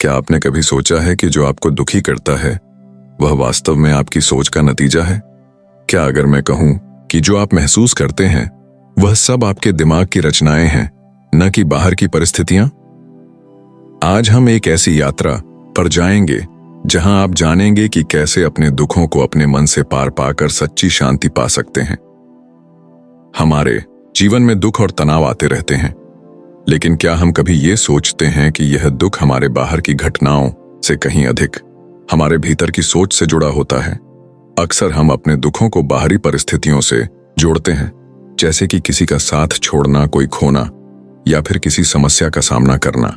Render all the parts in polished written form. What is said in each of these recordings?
क्या आपने कभी सोचा है कि जो आपको दुखी करता है वह वास्तव में आपकी सोच का नतीजा है? क्या अगर मैं कहूं कि जो आप महसूस करते हैं वह सब आपके दिमाग की रचनाएं हैं, न कि बाहर की परिस्थितियां? आज हम एक ऐसी यात्रा पर जाएंगे जहां आप जानेंगे कि कैसे अपने दुखों को अपने मन से पार पाकर सच्ची शांति पा सकते हैं। हमारे जीवन में दुख और तनाव आते रहते हैं, लेकिन क्या हम कभी ये सोचते हैं कि यह दुख हमारे बाहर की घटनाओं से कहीं अधिक हमारे भीतर की सोच से जुड़ा होता है? अक्सर हम अपने दुखों को बाहरी परिस्थितियों से जोड़ते हैं, जैसे कि किसी का साथ छोड़ना, कोई खोना या फिर किसी समस्या का सामना करना।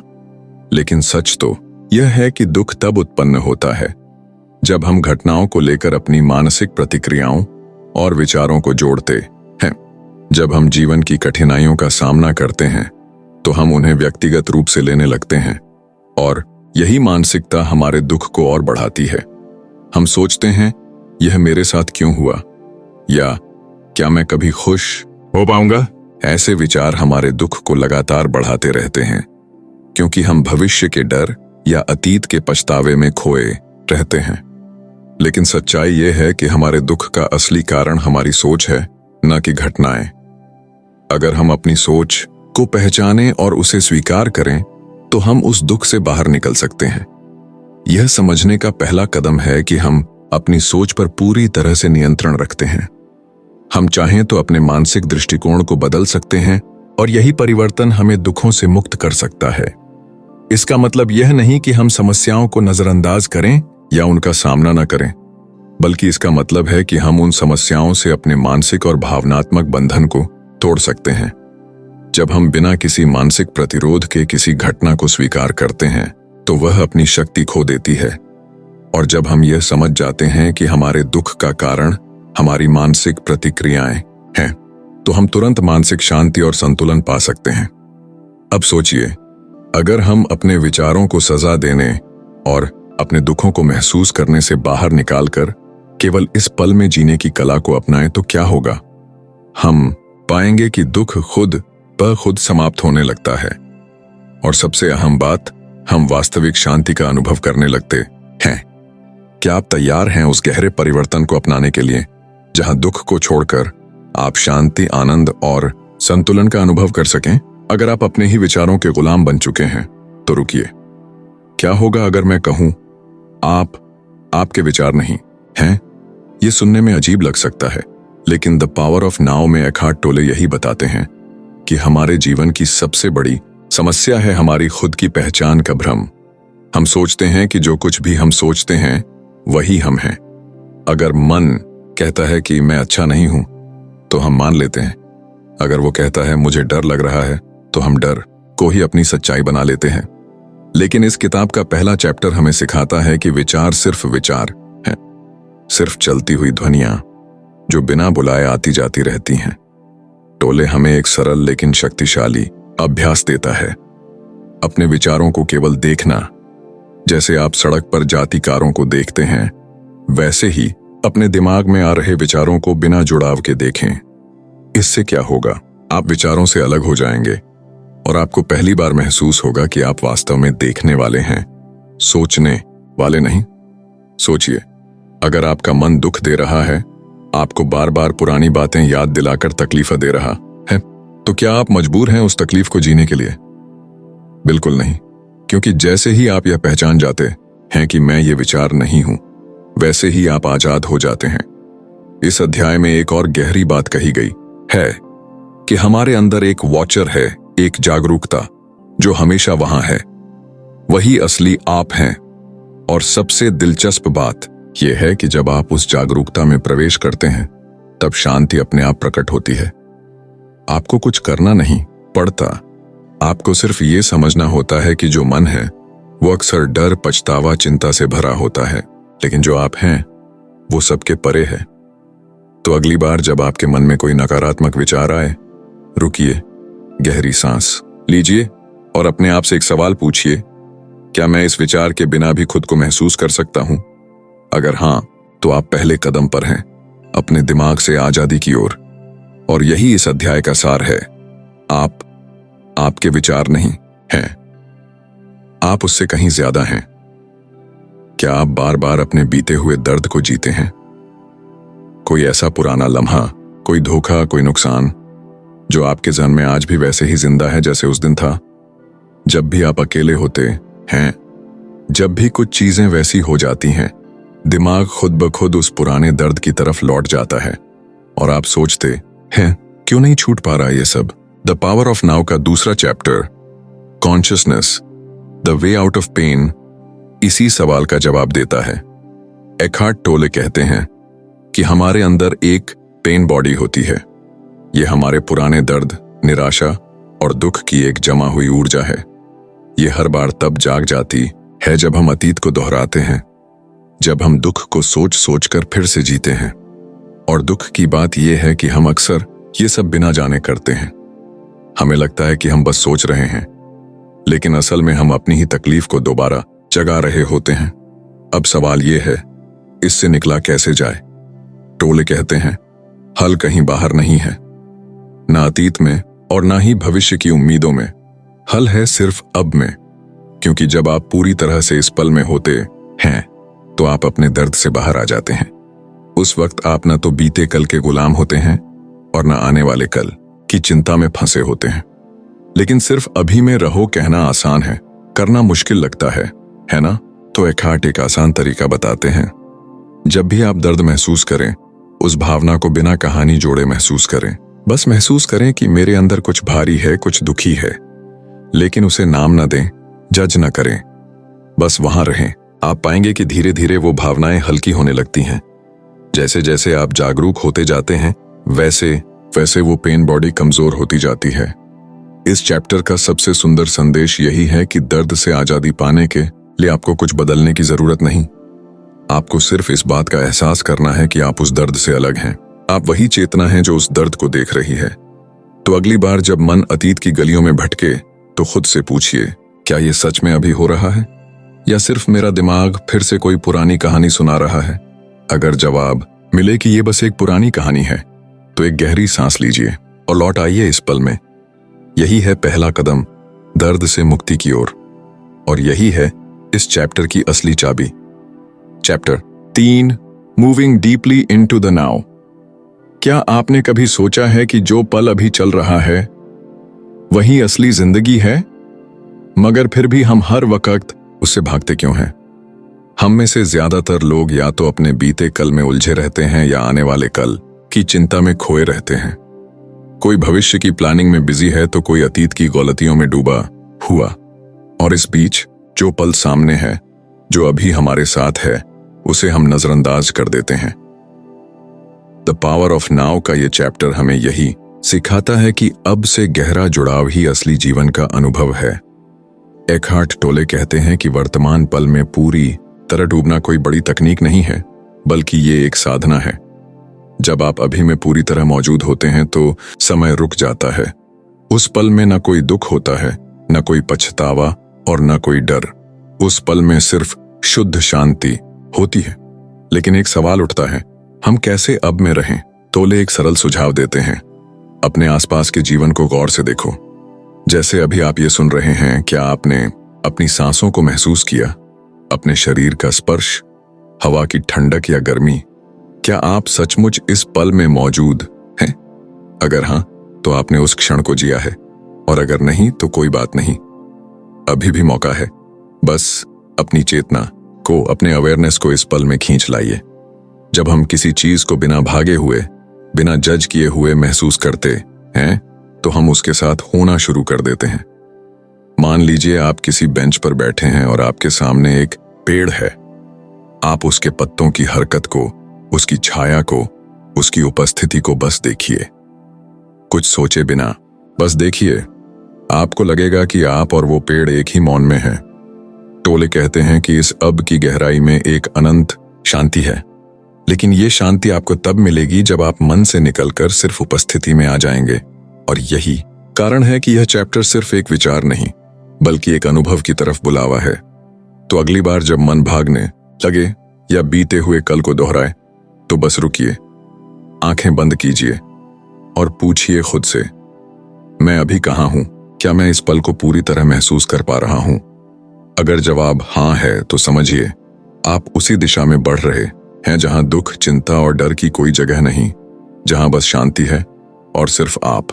लेकिन सच तो यह है कि दुख तब उत्पन्न होता है जब हम घटनाओं को लेकर अपनी मानसिक प्रतिक्रियाओं और विचारों को जोड़ते हैं। जब हम जीवन की कठिनाइयों का सामना करते हैं तो हम उन्हें व्यक्तिगत रूप से लेने लगते हैं, और यही मानसिकता हमारे दुख को और बढ़ाती है। हम सोचते हैं, यह मेरे साथ क्यों हुआ, या क्या मैं कभी खुश हो पाऊंगा? ऐसे विचार हमारे दुख को लगातार बढ़ाते रहते हैं, क्योंकि हम भविष्य के डर या अतीत के पछतावे में खोए रहते हैं। लेकिन सच्चाई यह है कि हमारे दुख का असली कारण हमारी सोच है, न कि घटनाएं। अगर हम अपनी सोच को पहचानें और उसे स्वीकार करें तो हम उस दुख से बाहर निकल सकते हैं। यह समझने का पहला कदम है कि हम अपनी सोच पर पूरी तरह से नियंत्रण रखते हैं। हम चाहें तो अपने मानसिक दृष्टिकोण को बदल सकते हैं, और यही परिवर्तन हमें दुखों से मुक्त कर सकता है। इसका मतलब यह नहीं कि हम समस्याओं को नजरअंदाज करें या उनका सामना न करें, बल्कि इसका मतलब है कि हम उन समस्याओं से अपने मानसिक और भावनात्मक बंधन को तोड़ सकते हैं। जब हम बिना किसी मानसिक प्रतिरोध के किसी घटना को स्वीकार करते हैं तो वह अपनी शक्ति खो देती है, और जब हम यह समझ जाते हैं कि हमारे दुख का कारण हमारी मानसिक प्रतिक्रियाएं हैं, तो हम तुरंत मानसिक शांति और संतुलन पा सकते हैं। अब सोचिए, अगर हम अपने विचारों को सजा देने और अपने दुखों को महसूस करने से बाहर निकालकर केवल इस पल में जीने की कला को अपनाएं तो क्या होगा? हम पाएंगे कि दुख खुद ब खुद समाप्त होने लगता है, और सबसे अहम बात, हम वास्तविक शांति का अनुभव करने लगते हैं। क्या आप तैयार हैं उस गहरे परिवर्तन को अपनाने के लिए जहां दुख को छोड़कर आप शांति, आनंद और संतुलन का अनुभव कर सकें? अगर आप अपने ही विचारों के गुलाम बन चुके हैं तो रुकिए। क्या होगा अगर मैं कहूं आप आपके विचार नहीं हैं? यह सुनने में अजीब लग सकता है, लेकिन द पावर ऑफ नाउ में एखार्ट टोले यही बताते हैं कि हमारे जीवन की सबसे बड़ी समस्या है हमारी खुद की पहचान का भ्रम। हम सोचते हैं कि जो कुछ भी हम सोचते हैं वही हम हैं। अगर मन कहता है कि मैं अच्छा नहीं हूं तो हम मान लेते हैं। अगर वो कहता है मुझे डर लग रहा है तो हम डर को ही अपनी सच्चाई बना लेते हैं। लेकिन इस किताब का पहला चैप्टर हमें सिखाता है कि विचार सिर्फ विचार हैं, सिर्फ चलती हुई ध्वनियां जो बिना बुलाए आती जाती रहती हैं। टोले हमें एक सरल लेकिन शक्तिशाली अभ्यास देता है, अपने विचारों को केवल देखना। जैसे आप सड़क पर जाती कारों को देखते हैं, वैसे ही अपने दिमाग में आ रहे विचारों को बिना जुड़ाव के देखें। इससे क्या होगा? आप विचारों से अलग हो जाएंगे, और आपको पहली बार महसूस होगा कि आप वास्तव में देखने वाले हैं, सोचने वाले नहीं। सोचिए, अगर आपका मन दुख दे रहा है, आपको बार बार पुरानी बातें याद दिलाकर तकलीफ दे रहा है, तो क्या आप मजबूर हैं उस तकलीफ को जीने के लिए? बिल्कुल नहीं, क्योंकि जैसे ही आप यह पहचान जाते हैं कि मैं ये विचार नहीं हूं, वैसे ही आप आजाद हो जाते हैं। इस अध्याय में एक और गहरी बात कही गई है कि हमारे अंदर एक वॉचर है, एक जागरूकता जो हमेशा वहां है। वही असली आप हैं। और सबसे दिलचस्प बात यह है कि जब आप उस जागरूकता में प्रवेश करते हैं, तब शांति अपने आप प्रकट होती है। आपको कुछ करना नहीं पड़ता, आपको सिर्फ ये समझना होता है कि जो मन है वो अक्सर डर, पछतावा, चिंता से भरा होता है, लेकिन जो आप हैं वो सबके परे है। तो अगली बार जब आपके मन में कोई नकारात्मक विचार आए, रुकिए, गहरी सांस लीजिए और अपने आप से एक सवाल पूछिए, क्या मैं इस विचार के बिना भी खुद को महसूस कर सकता हूं? अगर हां, तो आप पहले कदम पर हैं अपने दिमाग से आजादी की ओर। और यही इस अध्याय का सार है। आप आपके विचार नहीं हैं। आप उससे कहीं ज्यादा हैं। क्या आप बार बार अपने बीते हुए दर्द को जीते हैं? कोई ऐसा पुराना लम्हा, कोई धोखा, कोई नुकसान जो आपके जहन में आज भी वैसे ही जिंदा है जैसे उस दिन था? जब भी आप अकेले होते हैं, जब भी कुछ चीजें वैसी हो जाती हैं, दिमाग खुद ब खुद उस पुराने दर्द की तरफ लौट जाता है और आप सोचते हैं, क्यों नहीं छूट पा रहा ये सब? द पावर ऑफ नाउ का दूसरा chapter, consciousness, the way out of pain, इसी सवाल का जवाब देता है। एखार्ट टोले कहते हैं कि हमारे अंदर एक पेन बॉडी होती है। ये हमारे पुराने दर्द, निराशा और दुख की एक जमा हुई ऊर्जा है। ये हर बार तब जाग जाती है जब हम अतीत को दोहराते हैं, जब हम दुख को सोच सोच कर फिर से जीते हैं। और दुख की बात यह है कि हम अक्सर ये सब बिना जाने करते हैं। हमें लगता है कि हम बस सोच रहे हैं, लेकिन असल में हम अपनी ही तकलीफ को दोबारा जगा रहे होते हैं। अब सवाल यह है, इससे निकला कैसे जाए? टोले कहते हैं, हल कहीं बाहर नहीं है, ना अतीत में और ना ही भविष्य की उम्मीदों में। हल है सिर्फ अब में, क्योंकि जब आप पूरी तरह से इस पल में होते हैं तो आप अपने दर्द से बाहर आ जाते हैं। उस वक्त आप न तो बीते कल के गुलाम होते हैं और न आने वाले कल की चिंता में फंसे होते हैं। लेकिन सिर्फ अभी में रहो कहना आसान है, करना मुश्किल लगता है ना? तो एखार्ट एक आसान तरीका बताते हैं। जब भी आप दर्द महसूस करें, उस भावना को बिना कहानी जोड़े महसूस करें। बस महसूस करें कि मेरे अंदर कुछ भारी है, कुछ दुखी है, लेकिन उसे नाम न दें, जज न करें, बस वहां रहें। आप पाएंगे कि धीरे धीरे वो भावनाएं हल्की होने लगती हैं। जैसे जैसे आप जागरूक होते जाते हैं, वैसे वैसे वो पेन बॉडी कमजोर होती जाती है। इस चैप्टर का सबसे सुंदर संदेश यही है कि दर्द से आजादी पाने के लिए आपको कुछ बदलने की जरूरत नहीं। आपको सिर्फ इस बात का एहसास करना है कि आप उस दर्द से अलग हैं। आप वही चेतना है जो उस दर्द को देख रही है। तो अगली बार जब मन अतीत की गलियों में भटके, तो खुद से पूछिए, क्या ये सच में अभी हो रहा है, या सिर्फ मेरा दिमाग फिर से कोई पुरानी कहानी सुना रहा है? अगर जवाब मिले कि ये बस एक पुरानी कहानी है, तो एक गहरी सांस लीजिए और लौट आइए इस पल में। यही है पहला कदम दर्द से मुक्ति की ओर, और यही है इस चैप्टर की असली चाबी। Chapter 3, moving deeply into the now. क्या आपने कभी सोचा है कि जो पल अभी चल रहा है वही असली जिंदगी है? मगर फिर भी हम हर वक्त उससे भागते क्यों हैं? हम में से ज्यादातर लोग या तो अपने बीते कल में उलझे रहते हैं या आने वाले कल की चिंता में खोए रहते हैं। कोई भविष्य की प्लानिंग में बिजी है तो कोई अतीत की गलतियों में डूबा हुआ। और इस बीच जो पल सामने है, जो अभी हमारे साथ है, उसे हम नजरअंदाज कर देते हैं। द पावर ऑफ नाउ का ये चैप्टर हमें यही सिखाता है कि अब से गहरा जुड़ाव ही असली जीवन का अनुभव है। एखार्ट टोले कहते हैं कि वर्तमान पल में पूरी तरह डूबना कोई बड़ी तकनीक नहीं है, बल्कि ये एक साधना है। जब आप अभी में पूरी तरह मौजूद होते हैं तो समय रुक जाता है। उस पल में न कोई दुख होता है, न कोई पछतावा और न कोई डर। उस पल में सिर्फ शुद्ध शांति होती है। लेकिन एक सवाल उठता है, हम कैसे अब में रहें? टोले एक सरल सुझाव देते हैं। अपने आसपास के जीवन को गौर से देखो। जैसे अभी आप ये सुन रहे हैं, क्या आपने अपनी सांसों को महसूस किया? अपने शरीर का स्पर्श, हवा की ठंडक या गर्मी? क्या आप सचमुच इस पल में मौजूद हैं? अगर हां, तो आपने उस क्षण को जिया है, और अगर नहीं तो कोई बात नहीं, अभी भी मौका है। बस अपनी चेतना को, अपने अवेयरनेस को इस पल में खींच लाइए। जब हम किसी चीज को बिना भागे हुए, बिना जज किए हुए महसूस करते हैं, तो हम उसके साथ होना शुरू कर देते हैं। मान लीजिए आप किसी बेंच पर बैठे हैं और आपके सामने एक पेड़ है। आप उसके पत्तों की हरकत को, उसकी छाया को, उसकी उपस्थिति को बस देखिए। कुछ सोचे बिना बस देखिए। आपको लगेगा कि आप और वो पेड़ एक ही मौन में हैं। टोले कहते हैं कि इस अब की गहराई में एक अनंत शांति है। लेकिन ये शांति आपको तब मिलेगी जब आप मन से निकलकर सिर्फ उपस्थिति में आ जाएंगे। और यही कारण है कि यह चैप्टर सिर्फ एक विचार नहीं, बल्कि एक अनुभव की तरफ बुलावा है। तो अगली बार जब मन भागने लगे या बीते हुए कल को दोहराए, तो बस रुकिए, आंखें बंद कीजिए और पूछिए खुद से, मैं अभी कहाँ हूं? क्या मैं इस पल को पूरी तरह महसूस कर पा रहा हूं? अगर जवाब हाँ है तो समझिए आप उसी दिशा में बढ़ रहे हैं जहां दुख, चिंता और डर की कोई जगह नहीं, जहां बस शांति है और सिर्फ आप।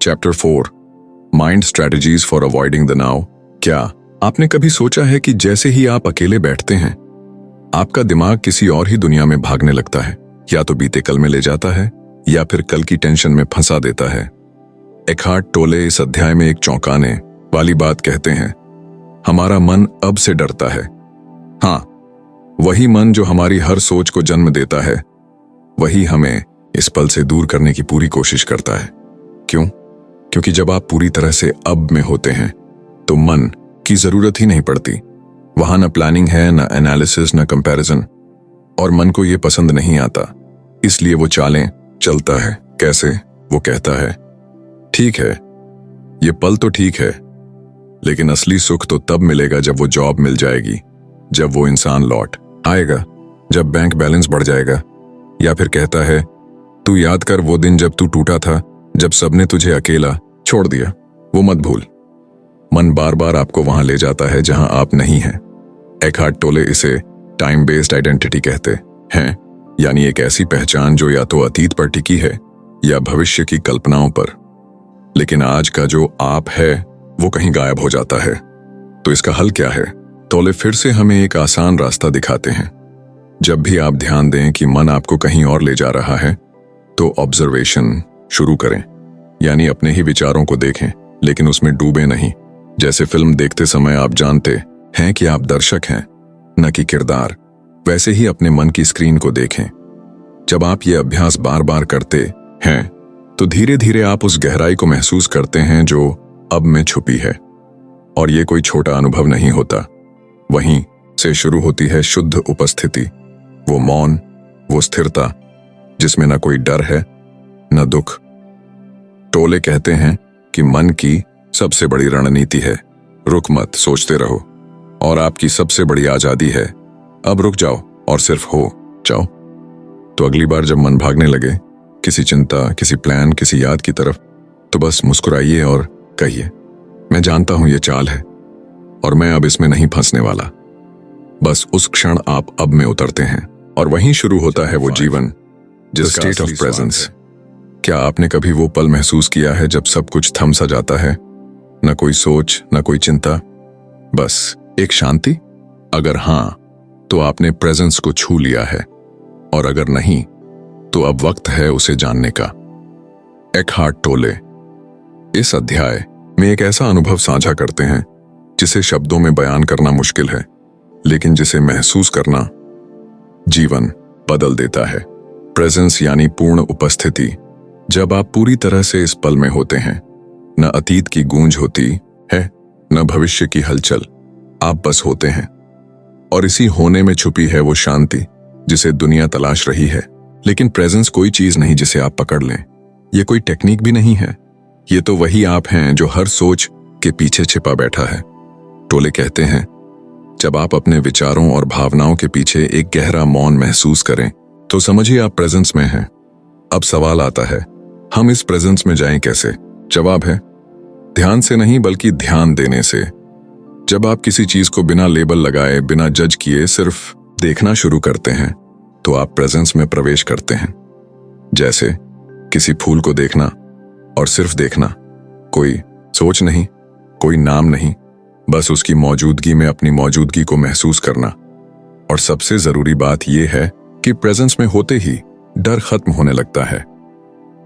Chapter 4 mind strategies for avoiding the now. क्या आपने कभी सोचा है कि जैसे ही आप अकेले बैठते हैं आपका दिमाग किसी और ही दुनिया में भागने लगता है, या तो बीते कल में ले जाता है या फिर कल की टेंशन में फंसा देता है। एखार्ट टोले इस अध्याय में एक चौंकाने वाली बात कहते हैं, हमारा मन अब से डरता है। हाँ, वही मन जो हमारी हर सोच को जन्म देता है, वही हमें इस पल से दूर करने की पूरी कोशिश करता है। क्यों? क्योंकि जब आप पूरी तरह से अब में होते हैं तो मन की जरूरत ही नहीं पड़ती। वहां न प्लानिंग है, न एनालिसिस, न कंपैरिजन, और मन को यह पसंद नहीं आता, इसलिए वो चालें चलता है। कैसे? वो कहता है, ठीक है ये पल तो ठीक है, लेकिन असली सुख तो तब मिलेगा जब वो जॉब मिल जाएगी, जब वो इंसान लौट आएगा, जब बैंक बैलेंस बढ़ जाएगा। या फिर कहता है, तू याद कर वो दिन जब तू टूटा था, जब सबने तुझे अकेला छोड़ दिया, वो मत भूल। मन बार बार आपको वहां ले जाता है जहां आप नहीं हैं। एखार्ट टोले इसे टाइम बेस्ड आइडेंटिटी कहते हैं, यानी एक ऐसी पहचान जो या तो अतीत पर टिकी है या भविष्य की कल्पनाओं पर, लेकिन आज का जो आप है वो कहीं गायब हो जाता है। तो इसका हल क्या है? टोले फिर से हमें एक आसान रास्ता दिखाते हैं। जब भी आप ध्यान दें कि मन आपको कहीं और ले जा रहा है तो ऑब्जर्वेशन शुरू करें, यानी अपने ही विचारों को देखें, लेकिन उसमें डूबे नहीं। जैसे फिल्म देखते समय आप जानते हैं कि आप दर्शक हैं, न कि किरदार, वैसे ही अपने मन की स्क्रीन को देखें। जब आप ये अभ्यास बार बार करते हैं तो धीरे धीरे आप उस गहराई को महसूस करते हैं जो अब में छुपी है। और ये कोई छोटा अनुभव नहीं होता, वहीं से शुरू होती है शुद्ध उपस्थिति, वो मौन, वो स्थिरता जिसमें न कोई डर है न दुख। टोले कहते हैं कि मन की सबसे बड़ी रणनीति है रुक मत, सोचते रहो, और आपकी सबसे बड़ी आजादी है अब रुक जाओ और सिर्फ हो जाओ। तो अगली बार जब मन भागने लगे किसी चिंता, किसी प्लान, किसी याद की तरफ, तो बस मुस्कुराइए और कहिए, मैं जानता हूं ये चाल है और मैं अब इसमें नहीं फंसने वाला। बस उस क्षण आप अब में उतरते हैं और वहीं शुरू होता है वो जीवन, जिसका स्टेट ऑफ प्रेजेंस। क्या आपने कभी वो पल महसूस किया है जब सब कुछ थम सा जाता है? न कोई सोच, न कोई चिंता, बस एक शांति। अगर हां तो आपने प्रेजेंस को छू लिया है, और अगर नहीं तो अब वक्त है उसे जानने का। एखार्ट टोले इस अध्याय में एक ऐसा अनुभव साझा करते हैं जिसे शब्दों में बयान करना मुश्किल है, लेकिन जिसे महसूस करना जीवन बदल देता है। प्रेजेंस यानी पूर्ण उपस्थिति। जब आप पूरी तरह से इस पल में होते हैं, न अतीत की गूंज होती है न भविष्य की हलचल, आप बस होते हैं। और इसी होने में छुपी है वो शांति जिसे दुनिया तलाश रही है। लेकिन प्रेजेंस कोई चीज नहीं जिसे आप पकड़ लें, ये कोई टेक्निक भी नहीं है, ये तो वही आप हैं जो हर सोच के पीछे छिपा बैठा है। टोले कहते हैं, जब आप अपने विचारों और भावनाओं के पीछे एक गहरा मौन महसूस करें तो समझिए आप प्रेजेंस में हैं। अब सवाल आता है, हम इस प्रेजेंस में जाएं कैसे? जवाब है, ध्यान से नहीं बल्कि ध्यान देने से। जब आप किसी चीज को बिना लेबल लगाए, बिना जज किए सिर्फ देखना शुरू करते हैं तो आप प्रेजेंस में प्रवेश करते हैं। जैसे किसी फूल को देखना और सिर्फ देखना, कोई सोच नहीं, कोई नाम नहीं, बस उसकी मौजूदगी में अपनी मौजूदगी को महसूस करना। और सबसे जरूरी बात यह है कि प्रेजेंस में होते ही डर खत्म होने लगता है,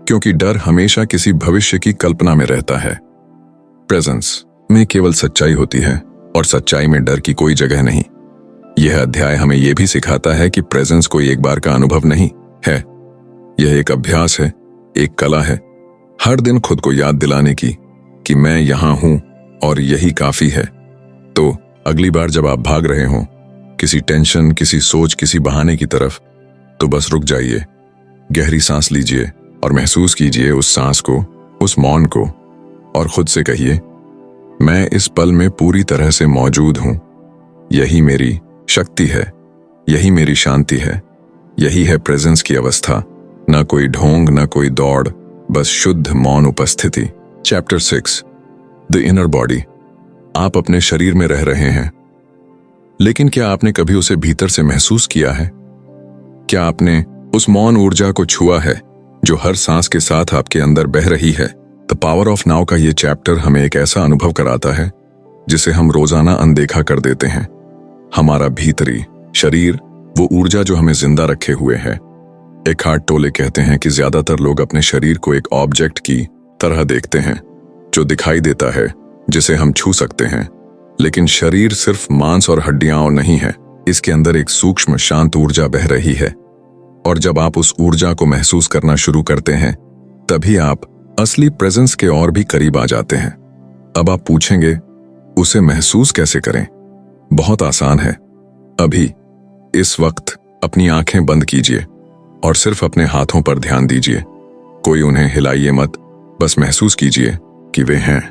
क्योंकि डर हमेशा किसी भविष्य की कल्पना में रहता है। प्रेजेंस में केवल सच्चाई होती है और सच्चाई में डर की कोई जगह नहीं। यह अध्याय हमें यह भी सिखाता है कि प्रेजेंस कोई एक बार का अनुभव नहीं है, यह एक अभ्यास है, एक कला है, हर दिन खुद को याद दिलाने की कि मैं यहां हूं और यही काफी है। तो अगली बार जब आप भाग रहे हों किसी टेंशन, किसी सोच, किसी बहाने की तरफ, तो बस रुक जाइए, गहरी सांस लीजिए और महसूस कीजिए उस सांस को, उस मौन को, और खुद से कहिए, मैं इस पल में पूरी तरह से मौजूद हूं। यही मेरी शक्ति है, यही मेरी शांति है, यही है प्रेजेंस की अवस्था। न कोई ढोंग, न कोई दौड़, बस शुद्ध मौन उपस्थिति। Chapter 6 the inner body. आप अपने शरीर में रह रहे हैं, लेकिन क्या आपने कभी उसे भीतर से महसूस किया है? क्या आपने उस मौन ऊर्जा को छुआ है जो हर सांस के साथ आपके अंदर बह रही है? द पावर ऑफ नाउ का ये चैप्टर हमें एक ऐसा अनुभव कराता है जिसे हम रोजाना अनदेखा कर देते हैं। हमारा भीतरी शरीर, वो ऊर्जा जो हमें जिंदा रखे हुए है। एखार्ट टोले कहते हैं कि ज्यादातर लोग अपने शरीर को एक ऑब्जेक्ट की तरह देखते हैं जो दिखाई देता है, जिसे हम छू सकते हैं। लेकिन शरीर सिर्फ मांस और हड्डियां और नहीं है, इसके अंदर एक सूक्ष्म शांत ऊर्जा बह रही है। और जब आप उस ऊर्जा को महसूस करना शुरू करते हैं, तभी आप असली प्रेजेंस के और भी करीब आ जाते हैं। अब आप पूछेंगे, उसे महसूस कैसे करें? बहुत आसान है। अभी इस वक्त अपनी आंखें बंद कीजिए और सिर्फ अपने हाथों पर ध्यान दीजिए। कोई उन्हें हिलाइए मत, बस महसूस कीजिए कि वे हैं।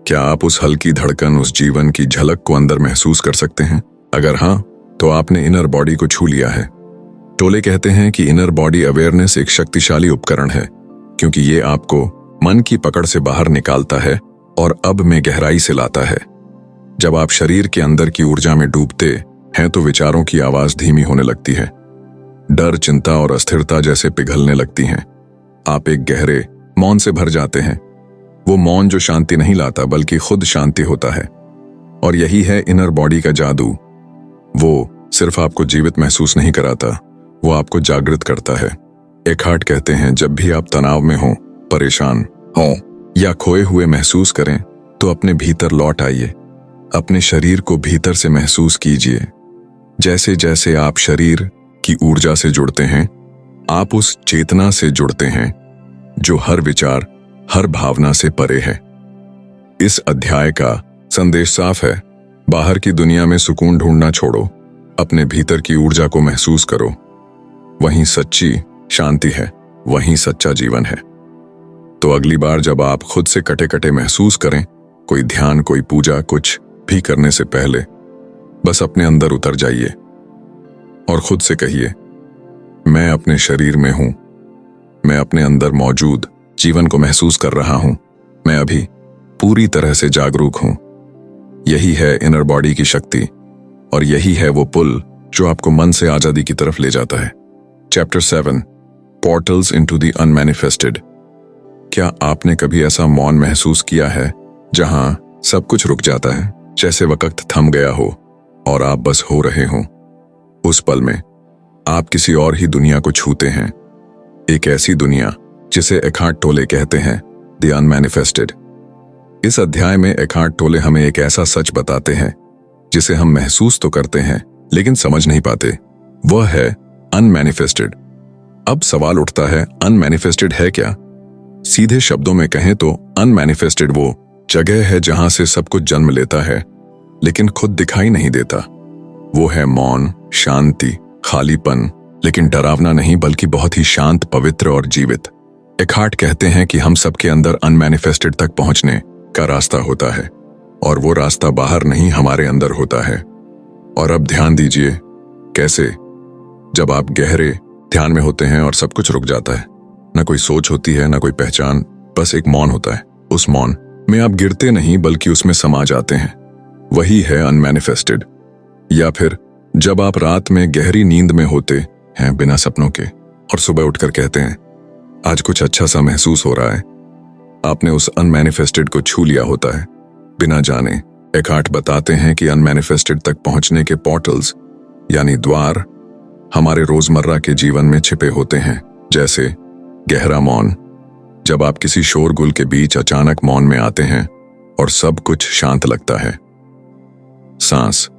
क्या आप उस हल्की धड़कन, उस जीवन की झलक को अंदर महसूस कर सकते हैं? अगर हां, तो आपने इनर बॉडी को छू लिया है। टोले कहते हैं कि इनर बॉडी अवेयरनेस एक शक्तिशाली उपकरण है, क्योंकि ये आपको मन की पकड़ से बाहर निकालता है और अब में गहराई से लाता है। जब आप शरीर के अंदर की ऊर्जा में डूबते हैं तो विचारों की आवाज धीमी होने लगती है। डर, चिंता और अस्थिरता जैसे पिघलने लगती हैं। आप एक गहरे मौन से भर जाते हैं। वो मौन जो शांति नहीं लाता बल्कि खुद शांति होता है। और यही है इनर बॉडी का जादू। वो सिर्फ आपको जीवित महसूस नहीं कराता, वो आपको जागृत करता है। एखार्ट कहते हैं, जब भी आप तनाव में हों, परेशान हों या खोए हुए महसूस करें तो अपने भीतर लौट आइए। अपने शरीर को भीतर से महसूस कीजिए। जैसे जैसे आप शरीर की ऊर्जा से जुड़ते हैं, आप उस चेतना से जुड़ते हैं जो हर विचार, हर भावना से परे है। इस अध्याय का संदेश साफ है। बाहर की दुनिया में सुकून ढूंढना छोड़ो, अपने भीतर की ऊर्जा को महसूस करो। वहीं सच्ची शांति है, वहीं सच्चा जीवन है। तो अगली बार जब आप खुद से कटे कटे महसूस करें, कोई ध्यान, कोई पूजा, कुछ भी करने से पहले बस अपने अंदर उतर जाइए और खुद से कहिए, मैं अपने शरीर में हूं, मैं अपने अंदर मौजूद जीवन को महसूस कर रहा हूं, मैं अभी पूरी तरह से जागरूक हूं। यही है इनर बॉडी की शक्ति और यही है वो पुल जो आपको मन से आजादी की तरफ ले जाता है। Chapter 7, portals into the unmanifested. क्या आपने कभी ऐसा मौन महसूस किया है जहां सब कुछ रुक जाता है, जैसे वक्त थम गया हो और आप बस हो रहे हों? उस पल में आप किसी और ही दुनिया को छूते हैं, एक ऐसी दुनिया जिसे एखार्ट टोले कहते हैं द अनमैनिफेस्टेड। इस अध्याय में एखार्ट टोले हमें एक ऐसा सच बताते हैं जिसे हम महसूस तो करते हैं लेकिन समझ नहीं पाते। वह है अनमैनिफेस्टेड। अब सवाल उठता है, अनमैनिफेस्टेड है क्या? सीधे शब्दों में कहें तो अनमैनिफेस्टेड वो जगह है जहां से सब कुछ जन्म लेता है लेकिन खुद दिखाई नहीं देता। वो है मौन, शांति, खालीपन, लेकिन डरावना नहीं बल्कि बहुत ही शांत, पवित्र और जीवित। एखार्ट कहते हैं कि हम सबके अंदर अनमैनिफेस्टेड तक पहुंचने का रास्ता होता है और वो रास्ता बाहर नहीं, हमारे अंदर होता है। और अब ध्यान दीजिए कैसे। जब आप गहरे ध्यान में होते हैं और सब कुछ रुक जाता है, ना कोई सोच होती है, ना कोई पहचान, बस एक मौन होता है। उस मौन में आप गिरते नहीं बल्कि उसमें समा जाते हैं। वही है अनमैनिफेस्टेड। या फिर जब आप रात में गहरी नींद में होते हैं बिना सपनों के और सुबह उठकर कहते हैं, आज कुछ अच्छा सा महसूस हो रहा है। आपने उस अनमैनिफेस्टेड को छू लिया होता है बिना जाने। एखार्ट बताते हैं कि अनमैनिफेस्टेड तक पहुंचने के पोर्टल्स यानी द्वार हमारे रोजमर्रा के जीवन में छिपे होते हैं, जैसे गहरा मौन। जब आप किसी शोरगुल के बीच अचानक मौन में आते हैं और सब कुछ शांत लगता है। सांस,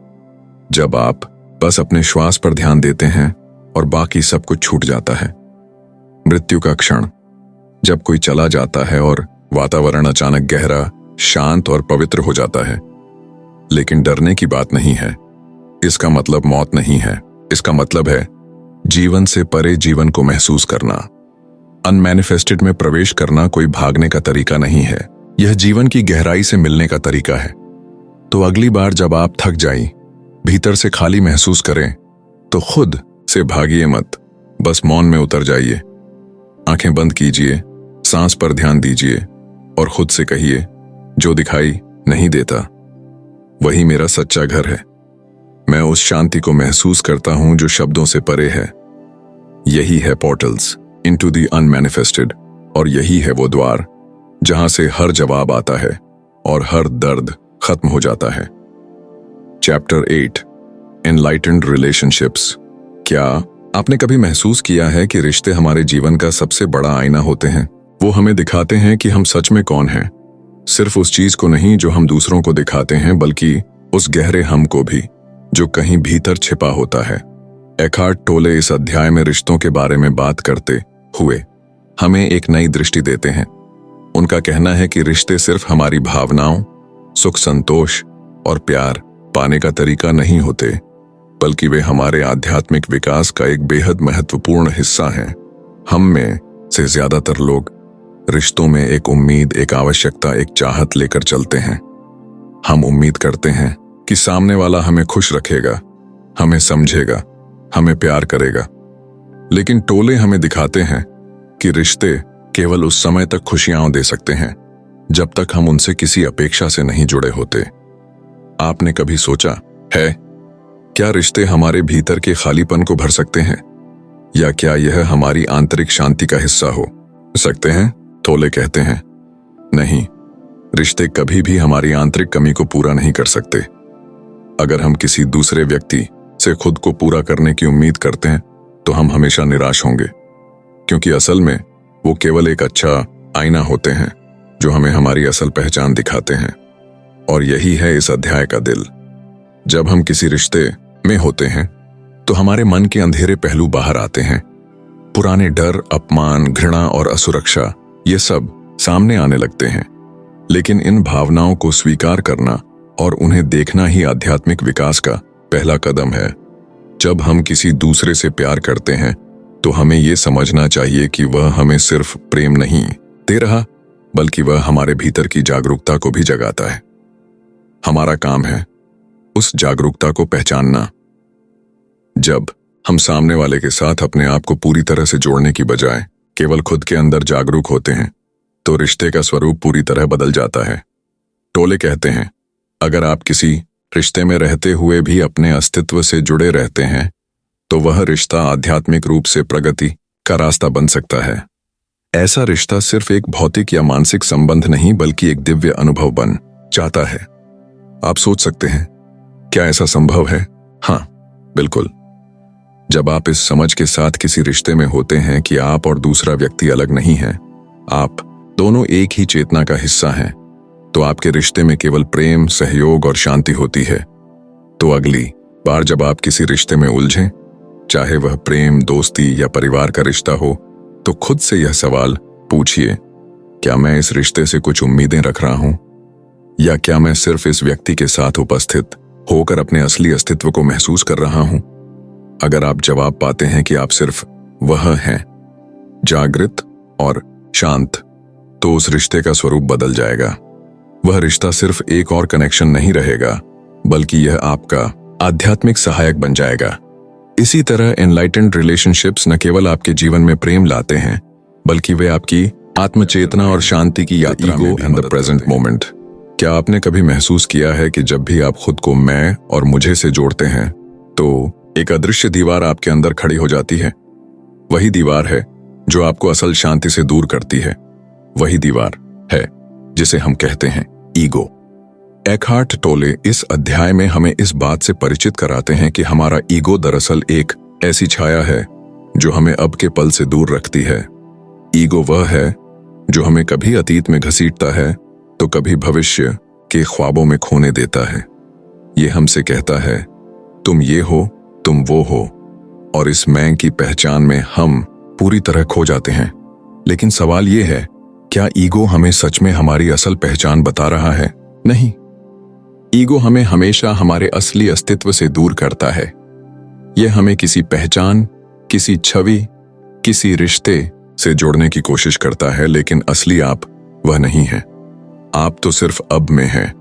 जब आप बस अपने श्वास पर ध्यान देते हैं और बाकी सब कुछ छूट जाता है। मृत्यु का क्षण, जब कोई चला जाता है और वातावरण अचानक गहरा, शांत और पवित्र हो जाता है। लेकिन डरने की बात नहीं है। इसका मतलब मौत नहीं है। इसका मतलब है जीवन से परे जीवन को महसूस करना। अनमैनिफेस्टेड में प्रवेश करना कोई भागने का तरीका नहीं है, यह जीवन की गहराई से मिलने का तरीका है। तो अगली बार जब आप थक जाएं, भीतर से खाली महसूस करें, तो खुद से भागिए मत, बस मौन में उतर जाइए। आंखें बंद कीजिए, सांस पर ध्यान दीजिए और खुद से कहिए, जो दिखाई नहीं देता वही मेरा सच्चा घर है। मैं उस शांति को महसूस करता हूं जो शब्दों से परे है। यही है पोर्टल्स इनटू द अनमैनिफेस्टेड, और यही है वो द्वार जहां से हर जवाब आता है और हर दर्द खत्म हो जाता है। Chapter 8, enlightened relationships. क्या आपने कभी महसूस किया है कि रिश्ते हमारे जीवन का सबसे बड़ा आईना होते हैं? वो हमें दिखाते हैं कि हम सच में कौन हैं, सिर्फ उस चीज को नहीं जो हम दूसरों को दिखाते हैं, बल्कि उस गहरे हम को भी जो कहीं भीतर छिपा होता है। एखार्ट टोले इस अध्याय में रिश्तों के बारे में बात करते हुए हमें एक नई दृष्टि देते हैं। उनका कहना है कि रिश्ते सिर्फ हमारी भावनाओं, सुख संतोष और प्यार पाने का तरीका नहीं होते, बल्कि वे हमारे आध्यात्मिक विकास का एक बेहद महत्वपूर्ण हिस्सा हैं। हम में से ज्यादातर लोग रिश्तों में एक उम्मीद, एक आवश्यकता, एक चाहत लेकर चलते हैं। हम उम्मीद करते हैं कि सामने वाला हमें खुश रखेगा, हमें समझेगा, हमें प्यार करेगा। लेकिन टोले हमें दिखाते हैं कि रिश्ते केवल उस समय तक खुशियां दे सकते हैं जब तक हम उनसे किसी अपेक्षा से नहीं जुड़े होते। आपने कभी सोचा है, क्या रिश्ते हमारे भीतर के खालीपन को भर सकते हैं, या क्या यह हमारी आंतरिक शांति का हिस्सा हो सकते हैं? टोले कहते हैं, नहीं, रिश्ते कभी भी हमारी आंतरिक कमी को पूरा नहीं कर सकते। अगर हम किसी दूसरे व्यक्ति से खुद को पूरा करने की उम्मीद करते हैं तो हम हमेशा निराश होंगे, क्योंकि असल में वो केवल एक अच्छा आईना होते हैं जो हमें हमारी असल पहचान दिखाते हैं। और यही है इस अध्याय का दिल। जब हम किसी रिश्ते में होते हैं तो हमारे मन के अंधेरे पहलू बाहर आते हैं। पुराने डर, अपमान, घृणा और असुरक्षा, ये सब सामने आने लगते हैं। लेकिन इन भावनाओं को स्वीकार करना और उन्हें देखना ही आध्यात्मिक विकास का पहला कदम है। जब हम किसी दूसरे से प्यार करते हैं तो हमें ये समझना चाहिए कि वह हमें सिर्फ प्रेम नहीं दे रहा, बल्कि वह हमारे भीतर की जागरूकता को भी जगाता है। हमारा काम है उस जागरूकता को पहचानना। जब हम सामने वाले के साथ अपने आप को पूरी तरह से जोड़ने की बजाय केवल खुद के अंदर जागरूक होते हैं, तो रिश्ते का स्वरूप पूरी तरह बदल जाता है। टोले कहते हैं, अगर आप किसी रिश्ते में रहते हुए भी अपने अस्तित्व से जुड़े रहते हैं, तो वह रिश्ता आध्यात्मिक रूप से प्रगति का रास्ता बन सकता है। ऐसा रिश्ता सिर्फ एक भौतिक या मानसिक संबंध नहीं, बल्कि एक दिव्य अनुभव बन जाता है। आप सोच सकते हैं, क्या ऐसा संभव है? हाँ, बिल्कुल। जब आप इस समझ के साथ किसी रिश्ते में होते हैं कि आप और दूसरा व्यक्ति अलग नहीं हैं, आप दोनों एक ही चेतना का हिस्सा हैं, तो आपके रिश्ते में केवल प्रेम, सहयोग और शांति होती है। तो अगली बार जब आप किसी रिश्ते में उलझें, चाहे वह प्रेम, दोस्ती या परिवार का रिश्ता हो, तो खुद से यह सवाल पूछिए, क्या मैं इस रिश्ते से कुछ उम्मीदें रख रहा हूं, या क्या मैं सिर्फ इस व्यक्ति के साथ उपस्थित होकर अपने असली अस्तित्व को महसूस कर रहा हूं? अगर आप जवाब पाते हैं कि आप सिर्फ वह हैं, जागृत और शांत, तो उस रिश्ते का स्वरूप बदल जाएगा। वह रिश्ता सिर्फ एक और कनेक्शन नहीं रहेगा, बल्कि यह आपका आध्यात्मिक सहायक बन जाएगा। इसी तरह एनलाइटेंड रिलेशनशिप्स न केवल आपके जीवन में प्रेम लाते हैं, बल्कि वे आपकी आत्मचेतना और शांति की यात्रा में इन द प्रेजेंट मोमेंट। क्या आपने कभी महसूस किया है कि जब भी आप खुद को मैं और मुझे से जोड़ते हैं, तो एक अदृश्य दीवार आपके अंदर खड़ी हो जाती है? वही दीवार है जो आपको असल शांति से दूर करती है। वही दीवार है जिसे हम कहते हैं ईगो। एखार्ट टोले इस अध्याय में हमें इस बात से परिचित कराते हैं कि हमारा ईगो दरअसल एक ऐसी छाया है जो हमें अब के पल से दूर रखती है। ईगो वह है जो हमें कभी अतीत में घसीटता है तो कभी भविष्य के ख्वाबों में खोने देता है। ये हमसे कहता है, तुम ये हो, तुम वो हो, और इस मैं की पहचान में हम पूरी तरह खो जाते हैं। लेकिन सवाल ये है, क्या ईगो हमें सच में हमारी असल पहचान बता रहा है? नहीं। ईगो हमें हमेशा हमारे असली अस्तित्व से दूर करता है। यह हमें किसी पहचान, किसी छवि, किसी रिश्ते से जोड़ने की कोशिश करता है, लेकिन असली आप वह नहीं है। आप तो सिर्फ अब में हैं।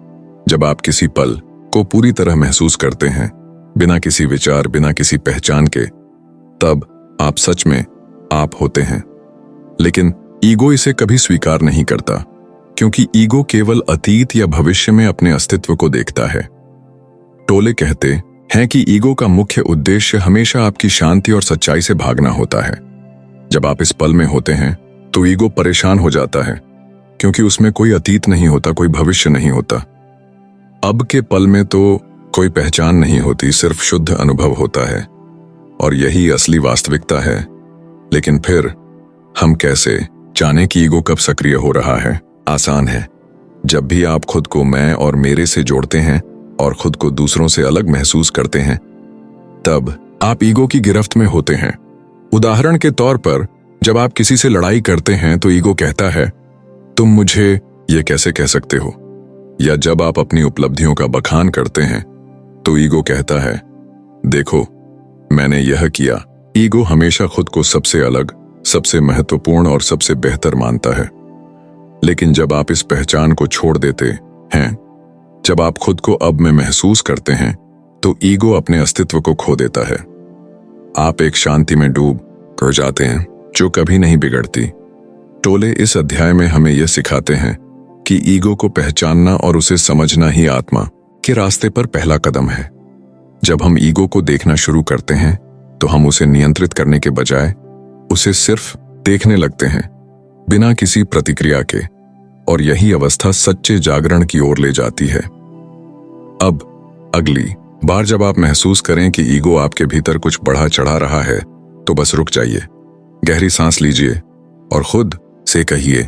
जब आप किसी पल को पूरी तरह महसूस करते हैं, बिना किसी विचार, बिना किसी पहचान के, तब आप सच में आप होते हैं। लेकिन ईगो इसे कभी स्वीकार नहीं करता, क्योंकि ईगो केवल अतीत या भविष्य में अपने अस्तित्व को देखता है। टोले कहते हैं कि ईगो का मुख्य उद्देश्य हमेशा आपकी शांति और सच्चाई से भागना होता है। जब आप इस पल में होते हैं तो ईगो परेशान हो जाता है, क्योंकि उसमें कोई अतीत नहीं होता, कोई भविष्य नहीं होता। अब के पल में तो कोई पहचान नहीं होती, सिर्फ शुद्ध अनुभव होता है, और यही असली वास्तविकता है। लेकिन फिर हम कैसे जाने कि ईगो कब सक्रिय हो रहा है? आसान है। जब भी आप खुद को मैं और मेरे से जोड़ते हैं और खुद को दूसरों से अलग महसूस करते हैं, तब आप ईगो की गिरफ्त में होते हैं। उदाहरण के तौर पर, जब आप किसी से लड़ाई करते हैं तो ईगो कहता है, तुम मुझे ये कैसे कह सकते हो? या जब आप अपनी उपलब्धियों का बखान करते हैं तो ईगो कहता है, देखो मैंने यह किया। ईगो हमेशा खुद को सबसे अलग, सबसे महत्वपूर्ण और सबसे बेहतर मानता है। लेकिन जब आप इस पहचान को छोड़ देते हैं, जब आप खुद को अब में महसूस करते हैं, तो ईगो अपने अस्तित्व को खो देता है। आप एक शांति में डूब कर जाते हैं जो कभी नहीं बिगड़ती। टोले इस अध्याय में हमें यह सिखाते हैं कि ईगो को पहचानना और उसे समझना ही आत्मा के रास्ते पर पहला कदम है। जब हम ईगो को देखना शुरू करते हैं तो हम उसे नियंत्रित करने के बजाय उसे सिर्फ देखने लगते हैं, बिना किसी प्रतिक्रिया के, और यही अवस्था सच्चे जागरण की ओर ले जाती है। अब अगली बार जब आप महसूस करें कि ईगो आपके भीतर कुछ बढ़ा चढ़ा रहा है, तो बस रुक जाइए, गहरी सांस लीजिए और खुद से कहिए,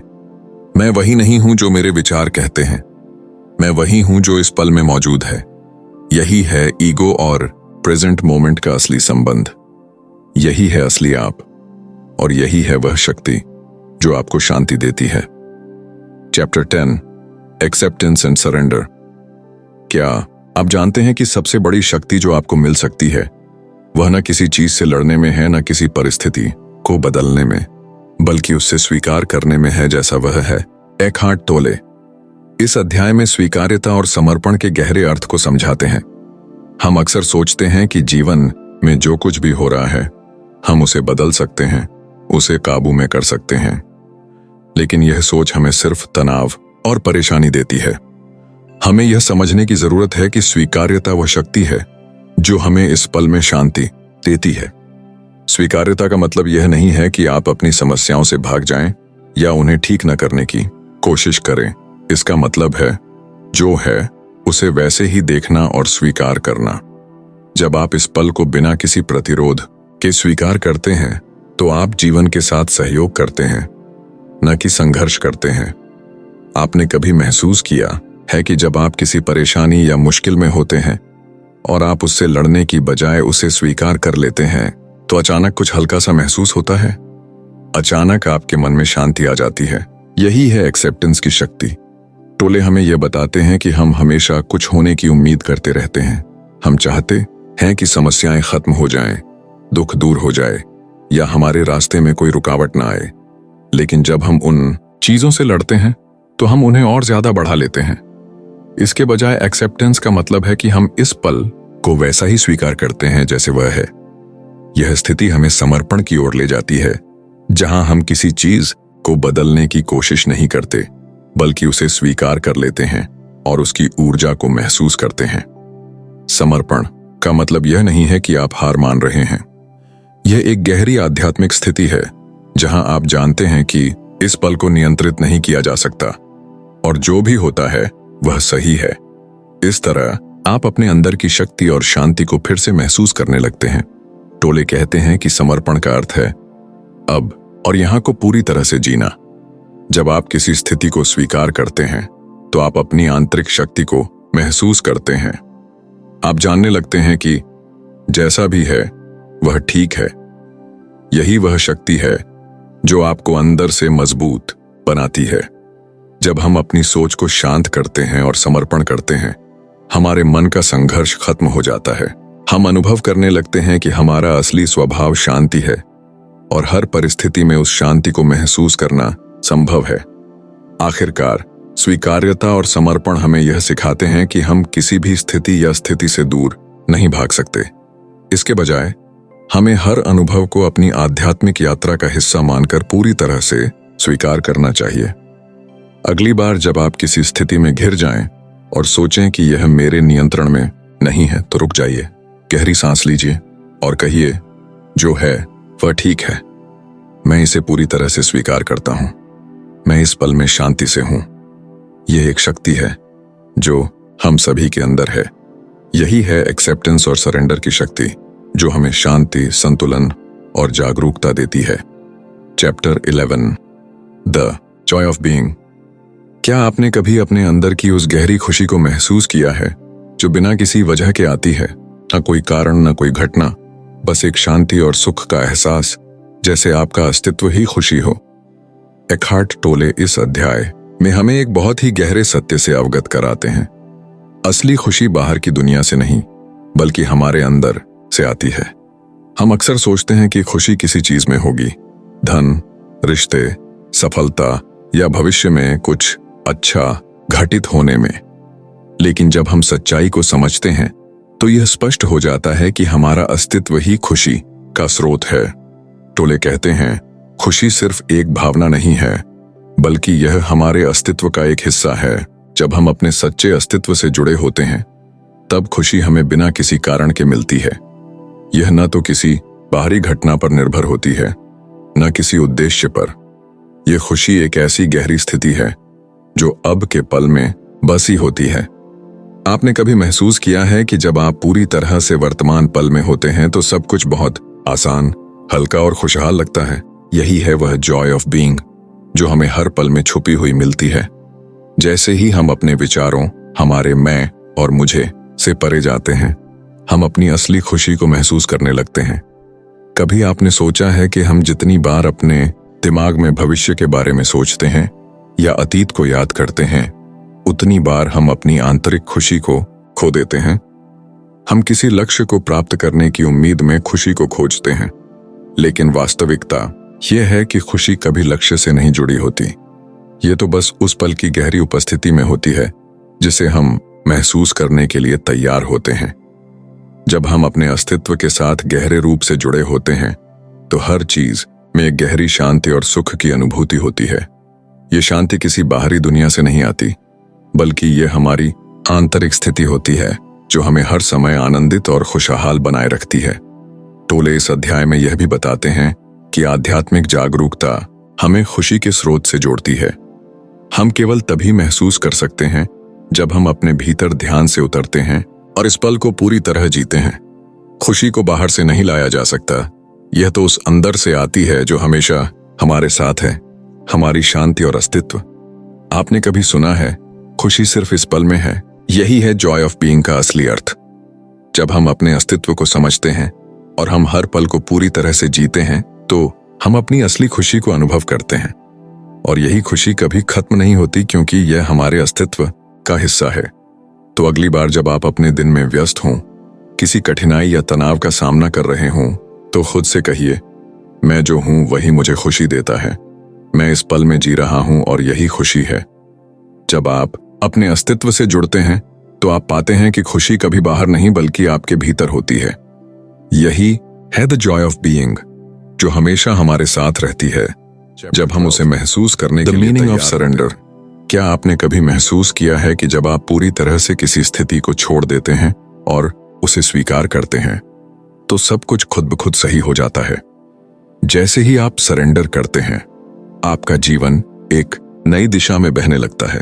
मैं वही नहीं हूं जो मेरे विचार कहते हैं, मैं वही हूं जो इस पल में मौजूद है। यही है ईगो और प्रेजेंट मोमेंट का असली संबंध। यही है असली आप, और यही है वह शक्ति जो आपको शांति देती है। Chapter 10, acceptance and surrender. क्या आप जानते हैं कि सबसे बड़ी शक्ति जो आपको मिल सकती है, वह न किसी चीज से लड़ने में है, न किसी परिस्थिति को बदलने में, बल्कि उससे स्वीकार करने में है, जैसा वह है। एकहार्ट टोले इस अध्याय में स्वीकार्यता और समर्पण के गहरे अर्थ को समझाते हैं। हम अक्सर सोचते हैं कि जीवन में जो कुछ भी हो रहा है, हम उसे बदल सकते हैं, उसे काबू में कर सकते हैं, लेकिन यह सोच हमें सिर्फ तनाव और परेशानी देती है। हमें यह समझने की जरूरत है कि स्वीकार्यता वह शक्ति है जो हमें इस पल में शांति देती है। स्वीकार्यता का मतलब यह नहीं है कि आप अपनी समस्याओं से भाग जाएं या उन्हें ठीक न करने की कोशिश करें। इसका मतलब है जो है उसे वैसे ही देखना और स्वीकार करना। जब आप इस पल को बिना किसी प्रतिरोध के स्वीकार करते हैं, तो आप जीवन के साथ सहयोग करते हैं, न कि संघर्ष करते हैं। आपने कभी महसूस किया है कि जब आप किसी परेशानी या मुश्किल में होते हैं और आप उससे लड़ने की बजाय उसे स्वीकार कर लेते हैं, तो अचानक कुछ हल्का सा महसूस होता है। अचानक आपके मन में शांति आ जाती है। यही है एक्सेप्टेंस की शक्ति। टोले हमें यह बताते हैं कि हम हमेशा कुछ होने की उम्मीद करते रहते हैं। हम चाहते हैं कि समस्याएं खत्म हो जाएं, दुख दूर हो जाए, या हमारे रास्ते में कोई रुकावट ना आए। लेकिन जब हम उन चीजों से लड़ते हैं तो हम उन्हें और ज्यादा बढ़ा लेते हैं। इसके बजाय एक्सेप्टेंस का मतलब है कि हम इस पल को वैसा ही स्वीकार करते हैं जैसे वह है। यह स्थिति हमें समर्पण की ओर ले जाती है, जहां हम किसी चीज को बदलने की कोशिश नहीं करते, बल्कि उसे स्वीकार कर लेते हैं और उसकी ऊर्जा को महसूस करते हैं। समर्पण का मतलब यह नहीं है कि आप हार मान रहे हैं। यह एक गहरी आध्यात्मिक स्थिति है, जहां आप जानते हैं कि इस पल को नियंत्रित नहीं किया जा सकता और जो भी होता है वह सही है। इस तरह आप अपने अंदर की शक्ति और शांति को फिर से महसूस करने लगते हैं। टोले कहते हैं कि समर्पण का अर्थ है अब और यहां को पूरी तरह से जीना। जब आप किसी स्थिति को स्वीकार करते हैं, तो आप अपनी आंतरिक शक्ति को महसूस करते हैं। आप जानने लगते हैं कि जैसा भी है वह ठीक है। यही वह शक्ति है जो आपको अंदर से मजबूत बनाती है। जब हम अपनी सोच को शांत करते हैं और समर्पण करते हैं, हमारे मन का संघर्ष खत्म हो जाता है। हम अनुभव करने लगते हैं कि हमारा असली स्वभाव शांति है और हर परिस्थिति में उस शांति को महसूस करना संभव है। आखिरकार स्वीकार्यता और समर्पण हमें यह सिखाते हैं कि हम किसी भी स्थिति या स्थिति से दूर नहीं भाग सकते। इसके बजाय हमें हर अनुभव को अपनी आध्यात्मिक यात्रा का हिस्सा मानकर पूरी तरह से स्वीकार करना चाहिए। अगली बार जब आप किसी स्थिति में घिर जाएं और सोचें कि यह मेरे नियंत्रण में नहीं है तो रुक जाइए, गहरी सांस लीजिए और कहिए, जो है वह ठीक है। मैं इसे पूरी तरह से स्वीकार करता हूं। मैं इस पल में शांति से हूं। यह एक शक्ति है जो हम सभी के अंदर है। यही है एक्सेप्टेंस और सरेंडर की शक्ति, जो हमें शांति, संतुलन और जागरूकता देती है। Chapter 11, the Joy of being. क्या आपने कभी अपने अंदर की उस गहरी खुशी को महसूस किया है जो बिना किसी वजह के आती है? न कोई कारण, न कोई घटना, बस एक शांति और सुख का एहसास, जैसे आपका अस्तित्व ही खुशी हो। एकहार्ट टोले इस अध्याय में हमें एक बहुत ही गहरे सत्य से अवगत कराते हैं। असली खुशी बाहर की दुनिया से नहीं, बल्कि हमारे अंदर से आती है। हम अक्सर सोचते हैं कि खुशी किसी चीज में होगी, धन, रिश्ते, सफलता या भविष्य में कुछ अच्छा घटित होने में। लेकिन जब हम सच्चाई को समझते हैं तो यह स्पष्ट हो जाता है कि हमारा अस्तित्व ही खुशी का स्रोत है। टोले कहते हैं, खुशी सिर्फ एक भावना नहीं है, बल्कि यह हमारे अस्तित्व का एक हिस्सा है। जब हम अपने सच्चे अस्तित्व से जुड़े होते हैं, तब खुशी हमें बिना किसी कारण के मिलती है। यह न तो किसी बाहरी घटना पर निर्भर होती है, न किसी उद्देश्य पर। यह खुशी एक ऐसी गहरी स्थिति है जो अब के पल में बसी होती है। आपने कभी महसूस किया है कि जब आप पूरी तरह से वर्तमान पल में होते हैं तो सब कुछ बहुत आसान, हल्का और खुशहाल लगता है? यही है वह जॉय ऑफ बीइंग जो हमें हर पल में छुपी हुई मिलती है। जैसे ही हम अपने विचारों, हमारे मैं और मुझे से परे जाते हैं, हम अपनी असली खुशी को महसूस करने लगते हैं। कभी आपने सोचा है कि हम जितनी बार अपने दिमाग में भविष्य के बारे में सोचते हैं या अतीत को याद करते हैं, उतनी बार हम अपनी आंतरिक खुशी को खो देते हैं। हम किसी लक्ष्य को प्राप्त करने की उम्मीद में खुशी को खोजते हैं, लेकिन वास्तविकता यह है कि खुशी कभी लक्ष्य से नहीं जुड़ी होती। ये तो बस उस पल की गहरी उपस्थिति में होती है जिसे हम महसूस करने के लिए तैयार होते हैं। जब हम अपने अस्तित्व के साथ गहरे रूप से जुड़े होते हैं तो हर चीज में एक गहरी शांति और सुख की अनुभूति होती है। ये शांति किसी बाहरी दुनिया से नहीं आती, बल्कि ये हमारी आंतरिक स्थिति होती है जो हमें हर समय आनंदित और खुशहाल बनाए रखती है। टोले इस अध्याय में यह भी बताते हैं कि आध्यात्मिक जागरूकता हमें खुशी के स्रोत से जोड़ती है। हम केवल तभी महसूस कर सकते हैं जब हम अपने भीतर ध्यान से उतरते हैं और इस पल को पूरी तरह जीते हैं। खुशी को बाहर से नहीं लाया जा सकता, यह तो उस अंदर से आती है जो हमेशा हमारे साथ है, हमारी शांति और अस्तित्व। आपने कभी सुना है, खुशी सिर्फ इस पल में है? यही है जॉय ऑफ बीइंग का असली अर्थ। जब हम अपने अस्तित्व को समझते हैं और हम हर पल को पूरी तरह से जीते हैं, तो हम अपनी असली खुशी को अनुभव करते हैं। और यही खुशी कभी खत्म नहीं होती, क्योंकि यह हमारे अस्तित्व का हिस्सा है। तो अगली बार जब आप अपने दिन में व्यस्त हों, किसी कठिनाई या तनाव का सामना कर रहे हों, तो खुद से कहिए, मैं जो हूं वही मुझे खुशी देता है। मैं इस पल में जी रहा हूं और यही खुशी है। जब आप अपने अस्तित्व से जुड़ते हैं तो आप पाते हैं कि खुशी कभी बाहर नहीं बल्कि आपके भीतर होती है। यही है द जॉय ऑफ बीइंग जो हमेशा हमारे साथ रहती है जब हम उसे महसूस करने के लिए मीनिंग ऑफ सरेंडर। क्या आपने कभी महसूस किया है कि जब आप पूरी तरह से किसी स्थिति को छोड़ देते हैं और उसे स्वीकार करते हैं तो सब कुछ खुद ब खुद सही हो जाता है? जैसे ही आप सरेंडर करते हैं, आपका जीवन एक नई दिशा में बहने लगता है।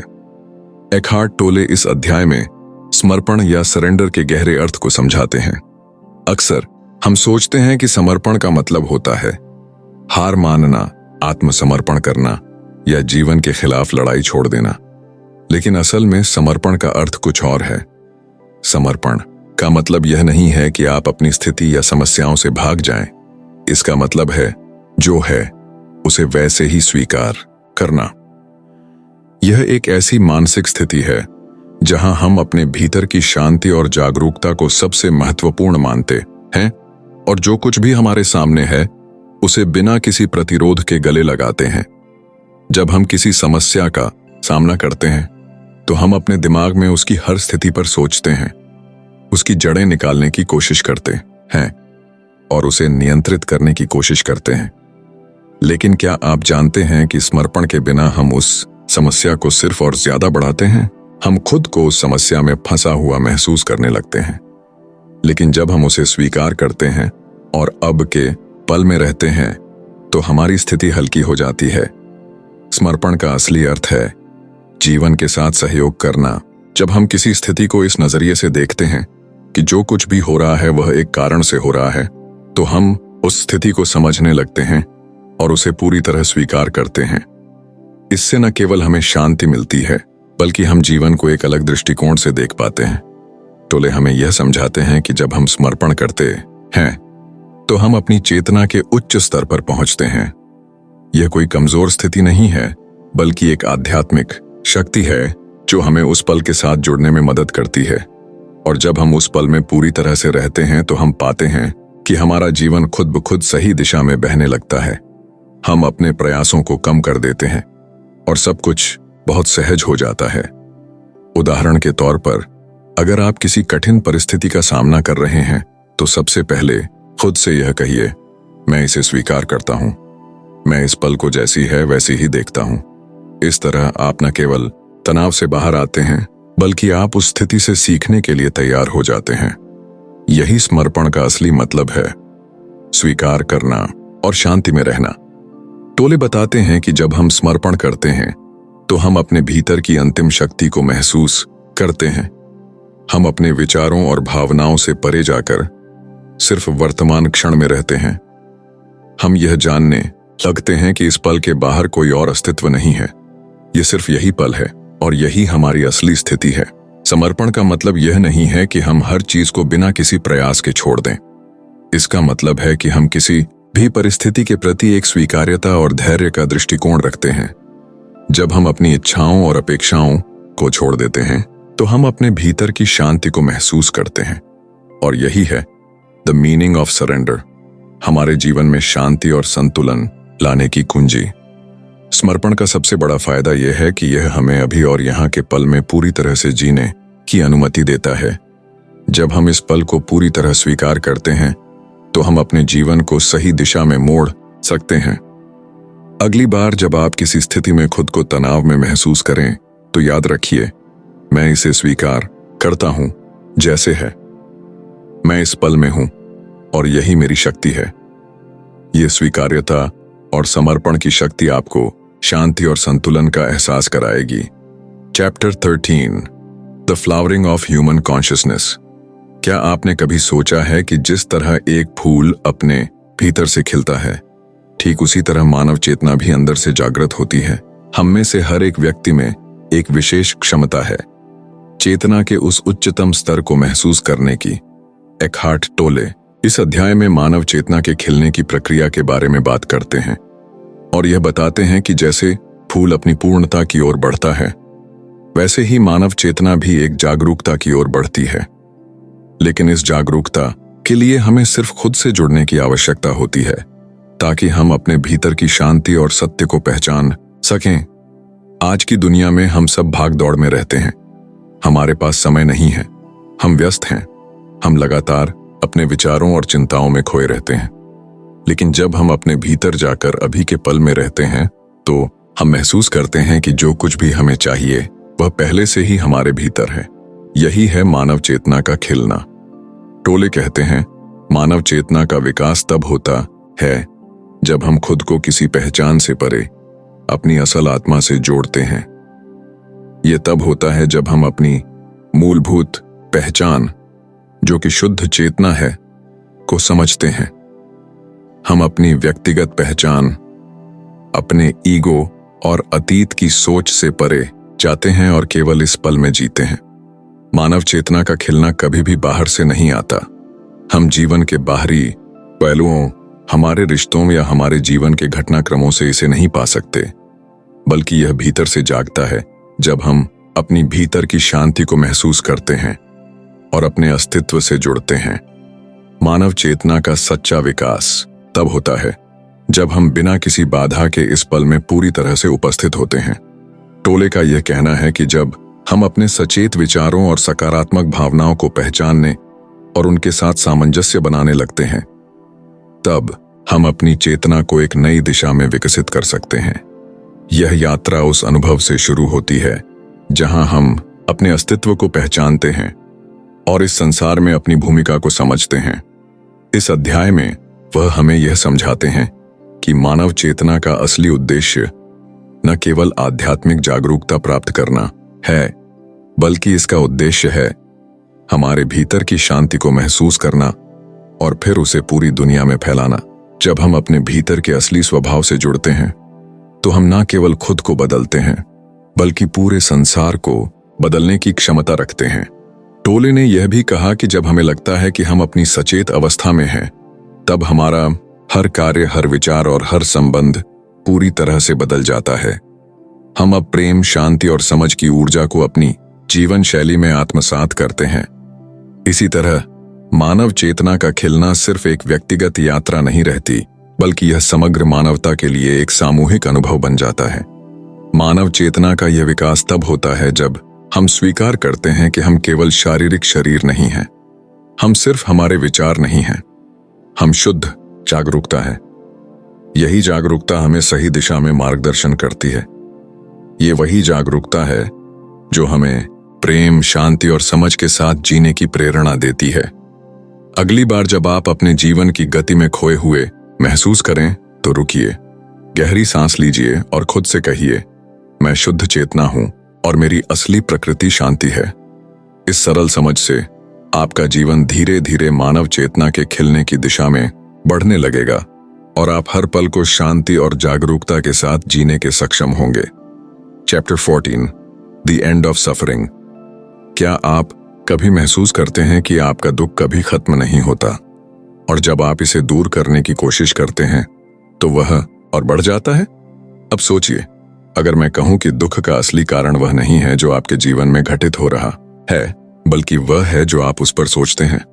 एकहार्ट टोले इस अध्याय में समर्पण या सरेंडर के गहरे अर्थ को समझाते हैं। अक्सर हम सोचते हैं कि समर्पण का मतलब होता है हार मानना, आत्मसमर्पण करना या जीवन के खिलाफ लड़ाई छोड़ देना। लेकिन असल में समर्पण का अर्थ कुछ और है। समर्पण का मतलब यह नहीं है कि आप अपनी स्थिति या समस्याओं से भाग जाएं। इसका मतलब है जो है उसे वैसे ही स्वीकार करना। यह एक ऐसी मानसिक स्थिति है जहां हम अपने भीतर की शांति और जागरूकता को सबसे महत्वपूर्ण मानते हैं और जो कुछ भी हमारे सामने है उसे बिना किसी प्रतिरोध के गले लगाते हैं। जब हम किसी समस्या का सामना करते हैं तो हम अपने दिमाग में उसकी हर स्थिति पर सोचते हैं, उसकी जड़ें निकालने की कोशिश करते हैं और उसे नियंत्रित करने की कोशिश करते हैं। लेकिन क्या आप जानते हैं कि समर्पण के बिना हम उस समस्या को सिर्फ और ज्यादा बढ़ाते हैं? हम खुद को उस समस्या में फंसा हुआ महसूस करने लगते हैं लेकिन जब हम उसे स्वीकार करते हैं और अब के पल में रहते हैं तो हमारी स्थिति हल्की हो जाती है। समर्पण का असली अर्थ है जीवन के साथ सहयोग करना। जब हम किसी स्थिति को इस नजरिए से देखते हैं कि जो कुछ भी हो रहा है वह एक कारण से हो रहा है, तो हम उस स्थिति को समझने लगते हैं और उसे पूरी तरह स्वीकार करते हैं। इससे न केवल हमें शांति मिलती है, बल्कि हम जीवन को एक अलग दृष्टिकोण से देख पाते हैं। टोले हमें यह समझाते हैं कि जब हम समर्पण करते हैं तो हम अपनी चेतना के उच्च स्तर पर पहुंचते हैं। यह कोई कमजोर स्थिति नहीं है, बल्कि एक आध्यात्मिक शक्ति है जो हमें उस पल के साथ जुड़ने में मदद करती है। और जब हम उस पल में पूरी तरह से रहते हैं तो हम पाते हैं कि हमारा जीवन खुद ब खुद सही दिशा में बहने लगता है। हम अपने प्रयासों को कम कर देते हैं और सब कुछ बहुत सहज हो जाता है। उदाहरण के तौर पर, अगर आप किसी कठिन परिस्थिति का सामना कर रहे हैं तो सबसे पहले खुद से यह कहिए, मैं इसे स्वीकार करता हूं, मैं इस पल को जैसी है वैसी ही देखता हूं। इस तरह आप न केवल तनाव से बाहर आते हैं, बल्कि आप उस स्थिति से सीखने के लिए तैयार हो जाते हैं। यही समर्पण का असली मतलब है, स्वीकार करना और शांति में रहना। टोले बताते हैं कि जब हम समर्पण करते हैं तो हम अपने भीतर की अंतिम शक्ति को महसूस करते हैं। हम अपने विचारों और भावनाओं से परे जाकर सिर्फ वर्तमान क्षण में रहते हैं। हम यह जानने लगते हैं कि इस पल के बाहर कोई और अस्तित्व नहीं है, यह सिर्फ यही पल है और यही हमारी असली स्थिति है। समर्पण का मतलब यह नहीं है कि हम हर चीज को बिना किसी प्रयास के छोड़ दें। इसका मतलब है कि हम किसी भी परिस्थिति के प्रति एक स्वीकार्यता और धैर्य का दृष्टिकोण रखते हैं। जब हम अपनी इच्छाओं और अपेक्षाओं को छोड़ देते हैं तो हम अपने भीतर की शांति को महसूस करते हैं, और यही है द मीनिंग ऑफ सरेंडर, हमारे जीवन में शांति और संतुलन लाने की कुंजी। समर्पण का सबसे बड़ा फायदा यह है कि यह हमें अभी और यहाँ के पल में पूरी तरह से जीने की अनुमति देता है। जब हम इस पल को पूरी तरह स्वीकार करते हैं तो हम अपने जीवन को सही दिशा में मोड़ सकते हैं। अगली बार जब आप किसी स्थिति में खुद को तनाव में महसूस करें तो याद रखिए, मैं इसे स्वीकार करता हूं जैसे है, मैं इस पल में हूं और यही मेरी शक्ति है। यह स्वीकार्यता और समर्पण की शक्ति आपको शांति और संतुलन का एहसास कराएगी। Chapter 13, the flowering of human consciousness. क्या आपने कभी सोचा है कि जिस तरह एक फूल अपने भीतर से खिलता है, ठीक उसी तरह मानव चेतना भी अंदर से जागृत होती है। हम में से हर एक व्यक्ति में एक विशेष क्षमता है चेतना के उस उच्चतम स्तर को महसूस करने की। एकहार्ट टोले इस अध्याय में मानव चेतना के खिलने की प्रक्रिया के बारे में बात करते हैं और यह बताते हैं कि जैसे फूल अपनी पूर्णता की ओर बढ़ता है, वैसे ही मानव चेतना भी एक जागरूकता की ओर बढ़ती है। लेकिन इस जागरूकता के लिए हमें सिर्फ खुद से जुड़ने की आवश्यकता होती है, ताकि हम अपने भीतर की शांति और सत्य को पहचान सकें। आज की दुनिया में हम सब भाग दौड़ में रहते हैं, हमारे पास समय नहीं है, हम व्यस्त हैं, हम लगातार अपने विचारों और चिंताओं में खोए रहते हैं। लेकिन जब हम अपने भीतर जाकर अभी के पल में रहते हैं तो हम महसूस करते हैं कि जो कुछ भी हमें चाहिए वह पहले से ही हमारे भीतर है। यही है मानव चेतना का खिलना। टोले कहते हैं, मानव चेतना का विकास तब होता है जब हम खुद को किसी पहचान से परे अपनी असल आत्मा से जोड़ते हैं। यह तब होता है जब हम अपनी मूलभूत पहचान, जो कि शुद्ध चेतना है, को समझते हैं। हम अपनी व्यक्तिगत पहचान, अपने ईगो और अतीत की सोच से परे जाते हैं और केवल इस पल में जीते हैं। मानव चेतना का खिलना कभी भी बाहर से नहीं आता। हम जीवन के बाहरी पहलुओं, हमारे रिश्तों या हमारे जीवन के घटनाक्रमों से इसे नहीं पा सकते, बल्कि यह भीतर से जागता है जब हम अपनी भीतर की शांति को महसूस करते हैं और अपने अस्तित्व से जुड़ते हैं। मानव चेतना का सच्चा विकास तब होता है जब हम बिना किसी बाधा के इस पल में पूरी तरह से उपस्थित होते हैं। टोले का यह कहना है कि जब हम अपने सचेत विचारों और सकारात्मक भावनाओं को पहचानने और उनके साथ सामंजस्य बनाने लगते हैं, तब हम अपनी चेतना को एक नई दिशा में विकसित कर सकते हैं। यह यात्रा उस अनुभव से शुरू होती है जहां हम अपने अस्तित्व को पहचानते हैं और इस संसार में अपनी भूमिका को समझते हैं। इस अध्याय में वह हमें यह समझाते हैं कि मानव चेतना का असली उद्देश्य न केवल आध्यात्मिक जागरूकता प्राप्त करना है, बल्कि इसका उद्देश्य है हमारे भीतर की शांति को महसूस करना और फिर उसे पूरी दुनिया में फैलाना। जब हम अपने भीतर के असली स्वभाव से जुड़ते हैं तो हम न केवल खुद को बदलते हैं, बल्कि पूरे संसार को बदलने की क्षमता रखते हैं। टोले ने यह भी कहा कि जब हमें लगता है कि हम अपनी सचेत अवस्था में हैं, तब हमारा हर कार्य, हर विचार और हर संबंध पूरी तरह से बदल जाता है। हम अब प्रेम, शांति और समझ की ऊर्जा को अपनी जीवन शैली में आत्मसात करते हैं। इसी तरह मानव चेतना का खिलना सिर्फ एक व्यक्तिगत यात्रा नहीं रहती, बल्कि यह समग्र मानवता के लिए एक सामूहिक अनुभव बन जाता है। मानव चेतना का यह विकास तब होता है जब हम स्वीकार करते हैं कि हम केवल शारीरिक शरीर नहीं हैं, हम सिर्फ हमारे विचार नहीं हैं, हम शुद्ध जागरूकता है। यही जागरूकता हमें सही दिशा में मार्गदर्शन करती है। ये वही जागरूकता है जो हमें प्रेम, शांति और समझ के साथ जीने की प्रेरणा देती है। अगली बार जब आप अपने जीवन की गति में खोए हुए महसूस करें तो रुकिए, गहरी सांस लीजिए और खुद से कहिए, मैं शुद्ध चेतना हूं और मेरी असली प्रकृति शांति है। इस सरल समझ से आपका जीवन धीरे धीरे मानव चेतना के खिलने की दिशा में बढ़ने लगेगा और आप हर पल को शांति और जागरूकता के साथ जीने के सक्षम होंगे। Chapter 14, the end of suffering. क्या आप कभी महसूस करते हैं कि आपका दुख कभी खत्म नहीं होता, और जब आप इसे दूर करने की कोशिश करते हैं तो वह और बढ़ जाता है? अब सोचिए, अगर मैं कहूं कि दुख का असली कारण वह नहीं है जो आपके जीवन में घटित हो रहा है, बल्कि वह है जो आप उस पर सोचते हैं।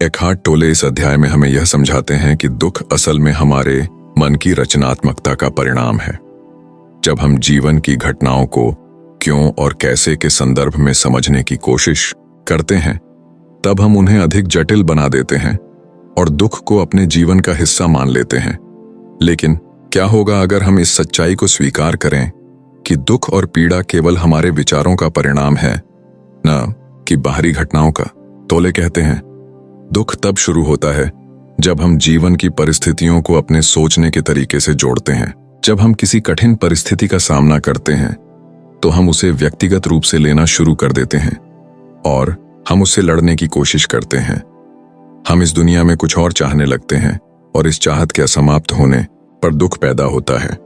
एकहार्ट टोले इस अध्याय में हमें यह समझाते हैं कि दुख असल में हमारे मन की रचनात्मकता का परिणाम है। जब हम जीवन की घटनाओं को क्यों और कैसे के संदर्भ में समझने की कोशिश करते हैं, तब हम उन्हें अधिक जटिल बना देते हैं और दुख को अपने जीवन का हिस्सा मान लेते हैं। लेकिन क्या होगा अगर हम इस सच्चाई को स्वीकार करें कि दुख और पीड़ा केवल हमारे विचारों का परिणाम है, न कि बाहरी घटनाओं का? टोले कहते हैं, दुख तब शुरू होता है जब हम जीवन की परिस्थितियों को अपने सोचने के तरीके से जोड़ते हैं। जब हम किसी कठिन परिस्थिति का सामना करते हैं तो हम उसे व्यक्तिगत रूप से लेना शुरू कर देते हैं और हम उससे लड़ने की कोशिश करते हैं। हम इस दुनिया में कुछ और चाहने लगते हैं और इस चाहत के असमाप्त होने पर दुख पैदा होता है।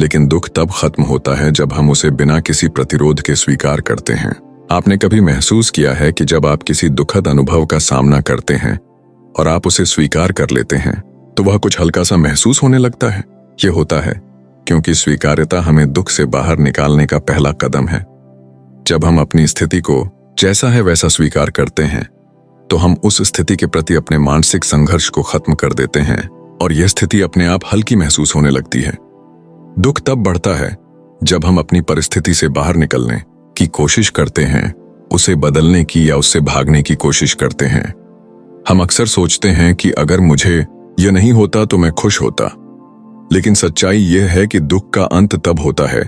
लेकिन दुख तब खत्म होता है जब हम उसे बिना किसी प्रतिरोध के स्वीकार करते हैं। आपने कभी महसूस किया है कि जब आप किसी दुखद अनुभव का सामना करते हैं और आप उसे स्वीकार कर लेते हैं तो वह कुछ हल्का सा महसूस होने लगता है? यह होता है क्योंकि स्वीकार्यता हमें दुख से बाहर निकालने का पहला कदम है। जब हम अपनी स्थिति को जैसा है वैसा स्वीकार करते हैं तो हम उस स्थिति के प्रति अपने मानसिक संघर्ष को खत्म कर देते हैं और यह स्थिति अपने आप हल्की महसूस होने लगती है। दुख तब बढ़ता है जब हम अपनी परिस्थिति से बाहर निकलने की कोशिश करते हैं, उसे बदलने की या उससे भागने की कोशिश करते हैं। हम अक्सर सोचते हैं कि अगर मुझे यह नहीं होता तो मैं खुश होता, लेकिन सच्चाई यह है कि दुख का अंत तब होता है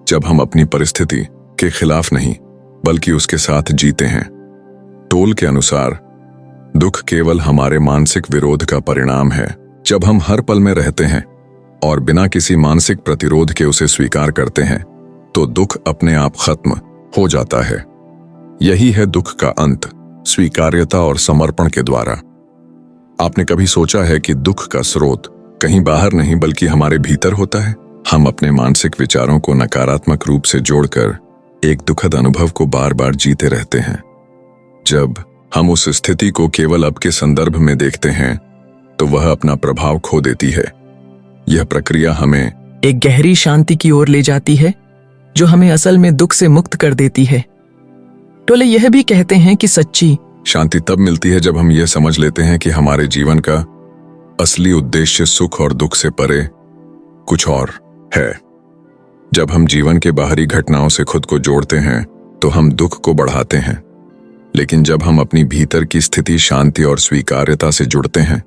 जब हम अपनी परिस्थिति के खिलाफ नहीं बल्कि उसके साथ जीते हैं। टोल के अनुसार दुख केवल हमारे मानसिक विरोध का परिणाम है। जब हम हर पल में रहते हैं और बिना किसी मानसिक प्रतिरोध के उसे स्वीकार करते हैं तो दुख अपने आप खत्म हो जाता है। यही है दुख का अंत, स्वीकार्यता और समर्पण के द्वारा। आपने कभी सोचा है कि दुख का स्रोत कहीं बाहर नहीं बल्कि हमारे भीतर होता है? हम अपने मानसिक विचारों को नकारात्मक रूप से जोड़कर एक दुखद अनुभव को बार बार जीते रहते हैं। जब हम उस स्थिति को केवल अब के संदर्भ में देखते हैं तो वह अपना प्रभाव खो देती है। यह प्रक्रिया हमें एक गहरी शांति की ओर ले जाती है जो हमें असल में दुख से मुक्त कर देती है। टोले यह भी कहते हैं कि सच्ची शांति तब मिलती है जब हम यह समझ लेते हैं कि हमारे जीवन का असली उद्देश्य सुख और दुख से परे कुछ और है। जब हम जीवन के बाहरी घटनाओं से खुद को जोड़ते हैं तो हम दुख को बढ़ाते हैं, लेकिन जब हम अपनी भीतर की स्थिति, शांति और स्वीकार्यता से जुड़ते हैं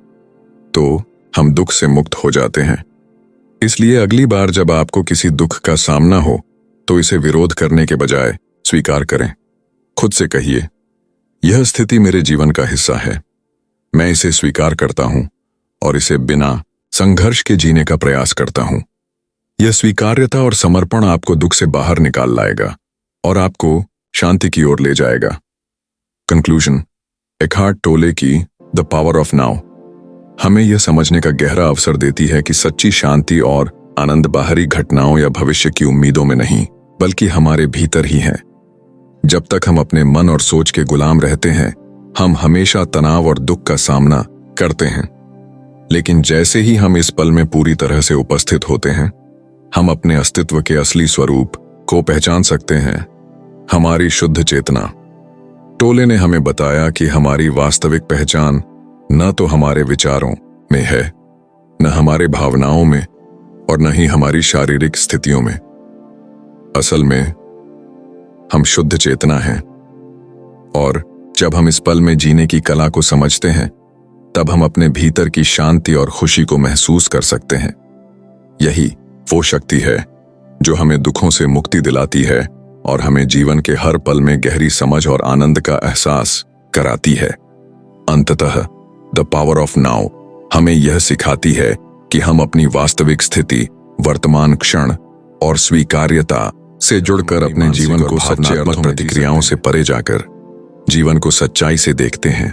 तो हम दुख से मुक्त हो जाते हैं। इसलिए अगली बार जब आपको किसी दुख का सामना हो तो इसे विरोध करने के बजाय स्वीकार करें। खुद से कहिए, यह स्थिति मेरे जीवन का हिस्सा है। मैं इसे स्वीकार करता हूं और इसे बिना संघर्ष के जीने का प्रयास करता हूं। यह स्वीकार्यता और समर्पण आपको दुख से बाहर निकाल लाएगा और आपको शांति की ओर ले जाएगा। कंक्लूजन। एकहार्ट टोले की द पावर ऑफ नाउ हमें यह समझने का गहरा अवसर देती है कि सच्ची शांति और आनंद बाहरी घटनाओं या भविष्य की उम्मीदों में नहीं, बल्कि हमारे भीतर ही है। जब तक हम अपने मन और सोच के गुलाम रहते हैं, हम हमेशा तनाव और दुख का सामना करते हैं। लेकिन जैसे ही हम इस पल में पूरी तरह से उपस्थित होते हैं, हम अपने अस्तित्व के असली स्वरूप को पहचान सकते हैं। हमारी शुद्ध चेतना। टोले ने हमें बताया कि हमारी वास्तविक पहचान न तो हमारे विचारों में है, न हमारे भावनाओं में, और न ही हमारी शारीरिक स्थितियों में। असल में हम शुद्ध चेतना हैं। और जब हम इस पल में जीने की कला को समझते हैं, तब हम अपने भीतर की शांति और खुशी को महसूस कर सकते हैं। यही वो शक्ति है जो हमें दुखों से मुक्ति दिलाती है और हमें जीवन के हर पल में गहरी समझ और आनंद का एहसास कराती है। अंततः द पावर ऑफ नाउ हमें यह सिखाती है कि हम अपनी वास्तविक स्थिति, वर्तमान क्षण और स्वीकार्यता से जुड़कर अपने जीवन को सकारात्मक प्रतिक्रियाओं से परे जाकर जीवन को सच्चाई से देखते हैं,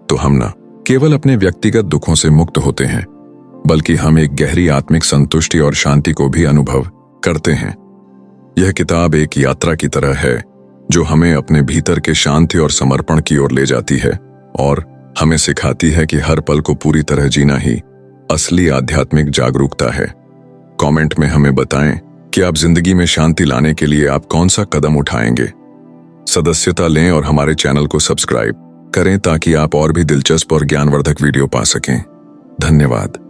तो हम न केवल अपने व्यक्तिगत दुखों से मुक्त होते हैं, बल्कि हम एक गहरी आत्मिक संतुष्टि और शांति को भी अनुभव करते हैं। यह किताब एक यात्रा की तरह है जो हमें अपने भीतर के शांति और समर्पण की ओर ले जाती है और हमें सिखाती है कि हर पल को पूरी तरह जीना ही असली आध्यात्मिक जागरूकता है। कमेंट में हमें बताएं कि आप जिंदगी में शांति लाने के लिए आप कौन सा कदम उठाएंगे। सदस्यता लें और हमारे चैनल को सब्सक्राइब करें ताकि आप और भी दिलचस्प और ज्ञानवर्धक वीडियो पा सकें। धन्यवाद।